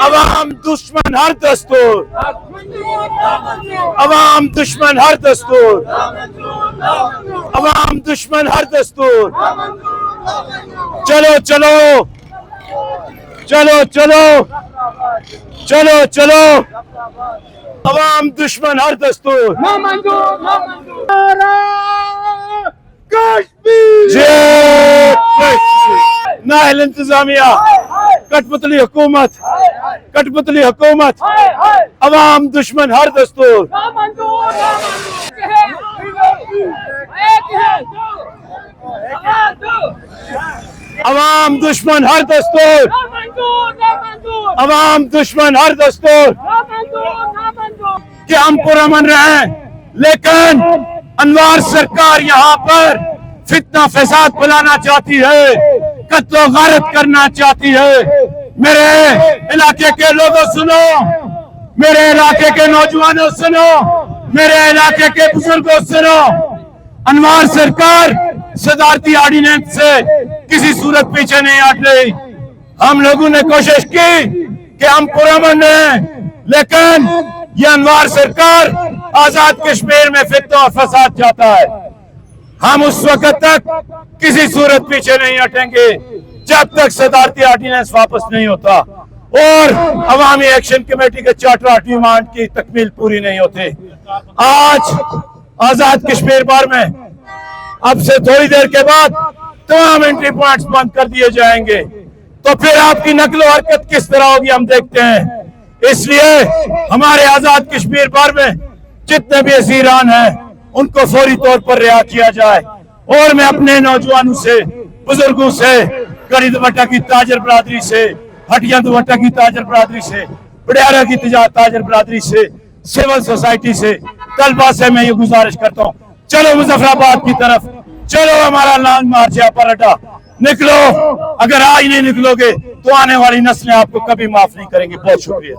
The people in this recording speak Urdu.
عوام دشمن ہر دستور، عوام دشمن ہر دستور، عوام دشمن ہر دستور. چلو چلو چلو چلو چلو چلو عوام دشمن ہر دستور. نااہل انتظامیہ، کٹ پتلی حکومت، کٹ پتلی حکومت، عوام دشمن ہر دستور. عوام دشمن ہر دستور، عوام دشمن ہر دستور. کہ ہم پرامن رہیں لیکن انوار سرکار یہاں پر فتنہ فساد پھیلانا چاہتی ہے، قتل و غارت کرنا چاہتی ہے. میرے علاقے کے لوگوں سنو، میرے علاقے کے نوجوانوں سنو، میرے علاقے کے بزرگوں سنو. انوار سرکار صدارتی آرڈیننس سے کسی صورت پیچھے نہیں ہٹ رہی. ہم لوگوں نے کوشش کی کہ ہم پرامن رہیں لیکن یہ انوار سرکار آزاد کشمیر میں فتنہ اور فساد چاہتا ہے. ہم اس وقت تک کسی صورت پیچھے نہیں ہٹیں گے جب تک صدارتی آرڈیننس واپس نہیں ہوتا اور عوامی ایکشن کمیٹی کے چارٹر آف ڈیمانڈ کی تکمیل پوری نہیں ہوتی. آج آزاد کشمیر بار میں اب سے تھوڑی دیر کے بعد تمام انٹری پوائنٹس بند کر دیے جائیں گے. تو پھر آپ کی نقل و حرکت کس طرح ہوگی ہم دیکھتے ہیں. اس لیے ہمارے آزاد کشمیر بار میں جتنے بھی اسیران ہیں ان کو فوری طور پر رہا کیا جائے. اور میں اپنے نوجوانوں سے، بزرگوں سے، کڑی دوپٹہ کی تاجر برادری سے، ہٹیا دوپٹہ کی تاجر برادری سے، بڑیارہ کی تاجر برادری سے، سول سوسائٹی سے، طلبہ سے میں یہ گزارش کرتا ہوں، چلو مظفر آباد کی طرف، چلو ہمارا لانگ مارچ ہے اپر اڈا، نکلو. اگر آج نہیں نکلو گے تو آنے والی نسلیں آپ کو کبھی معاف نہیں کریں گی. بہت شکریہ.